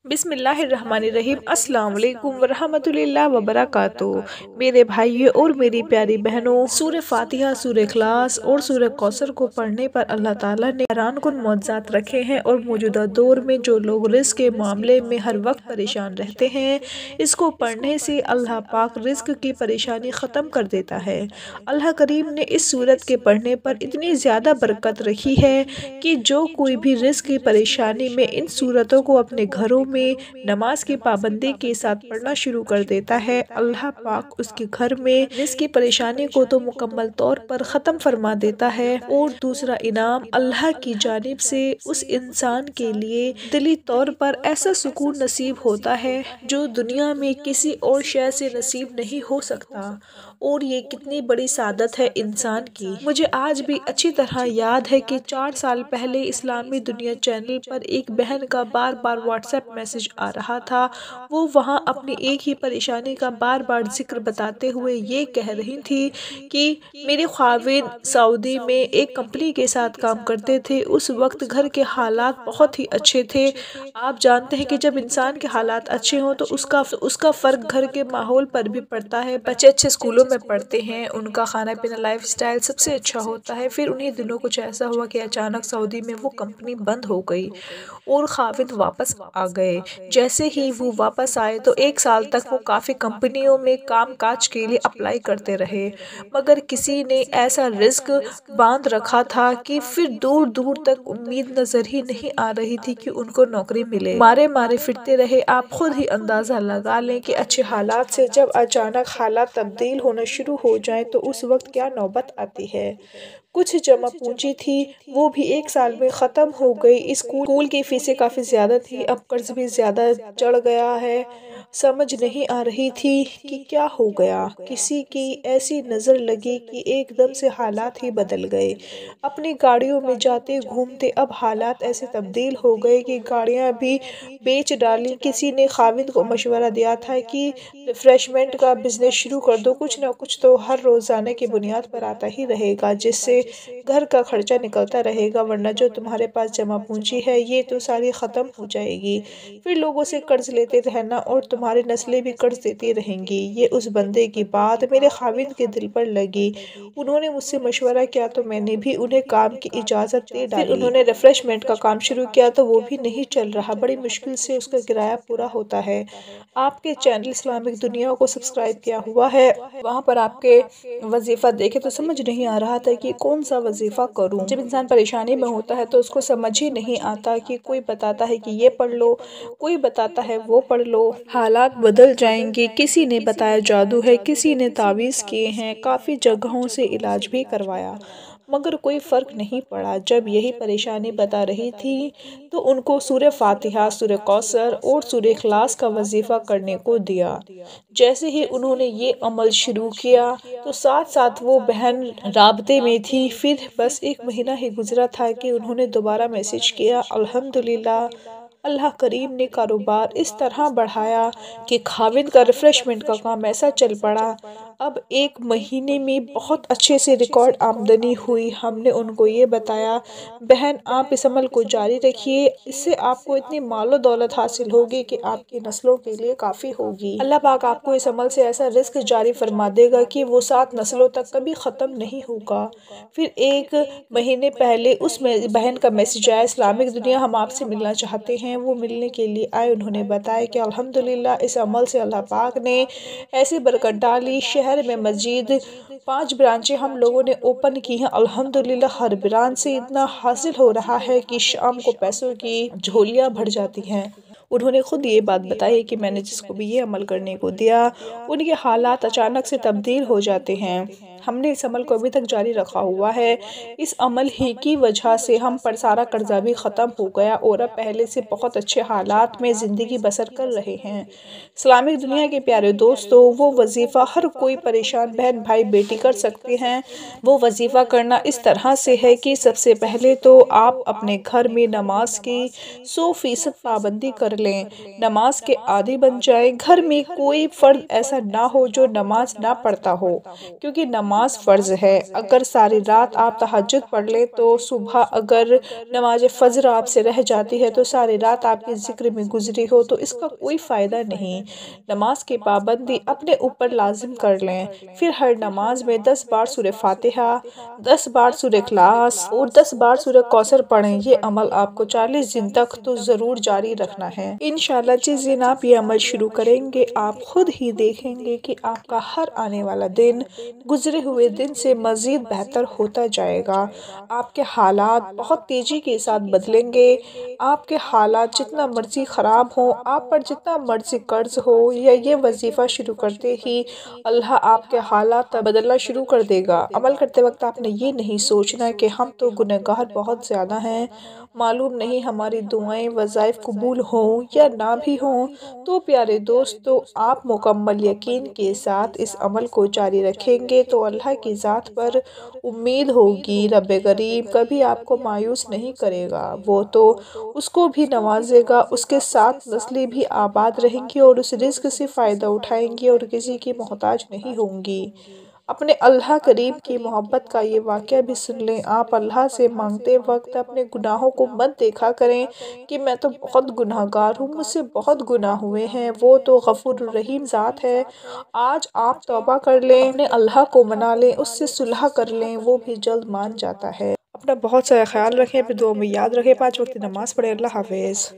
बिस्मिल्लाहिर्रहमानिर्रहीम। अस्सलाम वालेकुम वरहमतुल्लाहि वबरकातु। मेरे भाइयों और मेरी प्यारी बहनों, सूरह फातिहा, सूरह इखलास और सूरह कौसर को पढ़ने पर अल्लाह ताला ने हैरानकुन मौजज़ात रखे हैं। और मौजूदा दौर में जो लोग रिज़्क़ के मामले में हर वक्त परेशान रहते हैं, इसको पढ़ने से अल्लाह पाक रिज़्क़ की परेशानी ख़त्म कर देता है। अल्लाह करीम ने इस सूरत के पढ़ने पर इतनी ज़्यादा बरकत रखी है कि जो कोई भी रिज़्क़ की परेशानी में इन सूरतों को अपने घरों में नमाज की पाबंदी के साथ पढ़ना शुरू कर देता है, अल्लाह पाक उसके घर में रिज़्क़ की परेशानी को तो मुकम्मल तौर पर ख़त्म फरमा देता है। और दूसरा इनाम अल्लाह की जानिब से उस इंसान के लिए दिली तौर पर ऐसा सुकून नसीब होता है जो दुनिया में किसी और शय से नसीब नहीं हो सकता। और ये कितनी बड़ी सादत है इंसान की। मुझे आज भी अच्छी तरह याद है कि 4 साल पहले इस्लामी दुनिया चैनल पर एक बहन का बार बार व्हाट्सएप मैसेज आ रहा था। वो वहाँ अपनी एक ही परेशानी का बार बार जिक्र बताते हुए ये कह रही थी कि मेरे ख़ाविंद सऊदी में एक कंपनी के साथ काम करते थे। उस वक्त घर के हालात बहुत ही अच्छे थे। आप जानते हैं कि जब इंसान के हालात अच्छे हों तो उसका फ़र्क घर के माहौल पर भी पड़ता है। बच्चे अच्छे स्कूलों में पढ़ते हैं, उनका खाना पीना लाइफ स्टाइल सबसे अच्छा होता है। फिर उन्हीं दिनों कुछ ऐसा हुआ कि अचानक सऊदी में वो कंपनी बंद हो गई और खाविंद वापस आ गए। जैसे ही वो वापस आए तो 1 साल तक वो काफ़ी कंपनियों में काम काज के लिए अप्लाई करते रहे, मगर किसी ने ऐसा रिस्क बांध रखा था कि फिर दूर दूर तक उम्मीद नज़र ही नहीं आ रही थी कि उनको नौकरी मिले। मारे मारे फिरते रहे। आप खुद ही अंदाज़ा लगा लें कि अच्छे हालात से जब अचानक हालात तब्दील होना शुरू हो जाए तो उस वक्त क्या नौबत आती है। कुछ जमा पूंजी थी वो भी 1 साल में ख़त्म हो गई। स्कूल की फीसें काफ़ी ज़्यादा थी, अब कर्ज भी ज़्यादा चढ़ गया है। समझ नहीं आ रही थी कि क्या हो गया। किसी की ऐसी नज़र लगी कि एकदम से हालात ही बदल गए। अपनी गाड़ियों में जाते घूमते अब हालात ऐसे तब्दील हो गए कि गाड़ियाँ भी बेच डाली। किसी ने खाविंद को मशवरा दिया था कि रिफ्रेशमेंट का बिजनेस शुरू कर दो, कुछ ना कुछ तो हर रोज़ाना की बुनियाद पर आता ही रहेगा, जिससे घर का खर्चा निकलता रहेगा, वरना जो तुम्हारे पास जमा पूंजी है ये तो सारी ख़त्म हो जाएगी। फिर लोगों से कर्ज लेते रहना और तुम्हारी नस्लें भी कर्ज देती रहेंगी। ये उस बंदे की बात मेरे खाविंद के दिल पर लगी। उन्होंने मुझसे मशवरा किया तो मैंने भी उन्हें काम की इजाज़त दे डाली। फिर उन्होंने रिफ्रेशमेंट का काम शुरू किया तो वो भी नहीं चल रहा, बड़ी मुश्किल से उसका किराया पूरा होता है। आपके चैनल इस्लामिक दुनिया को सब्सक्राइब किया हुआ है, वहाँ पर आपके वजीफ़ा देखे तो समझ नहीं आ रहा था कि कौन सा वजीफ़ा करूँ। जब इंसान परेशानी में होता है तो उसको समझ ही नहीं आता कि कोई बताता है कि ये पढ़ लो, कोई बताता है वो पढ़ लो, हालात बदल जाएंगे। किसी ने बताया जादू है, किसी ने तावीज़ किए हैं, काफ़ी जगहों से इलाज भी करवाया, मगर कोई फ़र्क नहीं पड़ा। जब यही परेशानी बता रही थी तो उनको सूरह फातिहा, सूरह कौसर और सूरह इखलास का वजीफ़ा करने को दिया। जैसे ही उन्होंने ये अमल शुरू किया तो साथ साथ वो बहन राब्ते में थी। फिर बस 1 महीना ही गुजरा था कि उन्होंने दोबारा मैसेज किया। अल्हम्दुलिल्लाह अल्लाह करीम ने कारोबार इस तरह बढ़ाया कि खाविंद का रिफ्रेशमेंट का काम ऐसा चल पड़ा। अब 1 महीने में बहुत अच्छे से रिकॉर्ड आमदनी हुई। हमने उनको ये बताया, बहन आप इस अमल को जारी रखिए, इससे आपको इतनी मालो दौलत हासिल होगी कि आपकी नस्लों के लिए काफ़ी होगी। अल्लाह पाक आपको इस अमल से ऐसा रिस्क जारी फरमा देगा कि वो 7 नस्लों तक कभी ख़त्म नहीं होगा। फिर 1 महीने पहले उस बहन का मैसेज आया, इस्लामिक दुनिया हम आपसे मिलना चाहते हैं। वो मिलने के लिए आए। उन्होंने बताया कि अल्हम्दुलिल्लाह इस अमल से अल्लाह पाक ने ऐसी बरकत डाली। शहर में मस्जिद 5 ब्रांचें हम लोगों ने ओपन की हैं। अल्हम्दुलिल्लाह हर ब्रांच से इतना हासिल हो रहा है कि शाम को पैसों की झोलियाँ भर जाती हैं। उन्होंने खुद ये बात बताई कि मैंने जिसको भी ये अमल करने को दिया उनके हालात अचानक से तब्दील हो जाते हैं। हमने इस अमल को अभी तक जारी रखा हुआ है। इस अमल ही की वजह से हम पर सारा कर्जा भी ख़त्म हो गया और अब पहले से बहुत अच्छे हालात में ज़िंदगी बसर कर रहे हैं। इस्लामिक दुनिया के प्यारे दोस्तों, वो वजीफ़ा हर कोई परेशान बहन भाई बेटी कर सकते हैं। वो वजीफ़ा करना इस तरह से है कि सबसे पहले तो आप अपने घर में नमाज की 100% पाबंदी कर लें, नमाज के आदी बन जाए। घर में कोई फ़र्द ऐसा ना हो जो नमाज ना पढ़ता हो, क्योंकि नमाज نماز فرض ہے۔ اگر ساری رات آپ تہجد پڑھ لیں تو صبح اگر نماز فجر آپ سے رہ جاتی ہے تو ساری رات آپ کی ذکر میں گزری ہو تو اس کا کوئی فائدہ نہیں۔ نماز کی پابندی اپنے اوپر لازم کر لیں، پھر ہر نماز میں 10 بار سورہ فاتحہ، 10 بار سورہ اخلاص اور 10 بار سورہ کوثر پڑھیں۔ یہ عمل آپ کو 40 دن تک تو ضرور جاری رکھنا ہے۔ انشاءاللہ جس دن آپ یہ عمل شروع کریں گے آپ خود ہی دیکھیں گے کہ آپ کا ہر آنے والا دن گزرے ہوئے دن سے مزید بہتر ہوتا جائے گا۔ آپ کے حالات بہت تیزی کے ساتھ بدلیں گے۔ آپ کے حالات جتنا مرضی خراب ہوں، آپ پر جتنا مرضی قرض ہو، یا یہ وظیفہ شروع کرتے ہی اللہ آپ کے حالات بدلنا شروع کر دے گا۔ عمل کرتے وقت آپ نے یہ نہیں سوچنا کہ ہم تو گنہگار بہت زیادہ ہیں، معلوم نہیں ہماری دعائیں وظائف قبول ہوں یا نہ بھی ہوں۔ تو پیارے دوستو، آپ مکمل یقین کے ساتھ اس عمل کو جاری رکھیں گے تو اللہ کی ذات پر امید ہوگی، رب کریم کبھی آپ کو مایوس نہیں کرے گا، وہ تو اس کو بھی نوازے گا، اس کے ساتھ نسلیں بھی آباد رہیں گی اور اس رزق سے فائدہ اٹھائیں گی اور کسی کی محتاج نہیں ہوں گی۔ اپنے اللہ کریم کی محبت کا یہ واقعہ بھی سن لیں۔ آپ اللہ سے مانگتے وقت اپنے گناہوں کو مت دیکھا کریں کہ میں تو بہت گناہ گار ہوں، مجھ سے بہت گناہ ہوئے ہیں، وہ تو غفور الرحیم ذات ہے۔ آج آپ توبہ کر لیں، اپنے اللہ کو منا لیں، اس سے صلح کر لیں، وہ بھی جلد مان جاتا ہے۔ اپنا بہت سارا خیال رکھیں، اپنے دعاؤں میں یاد رکھیں، 5 وقت نماز پڑھیں۔ اللہ حافظ۔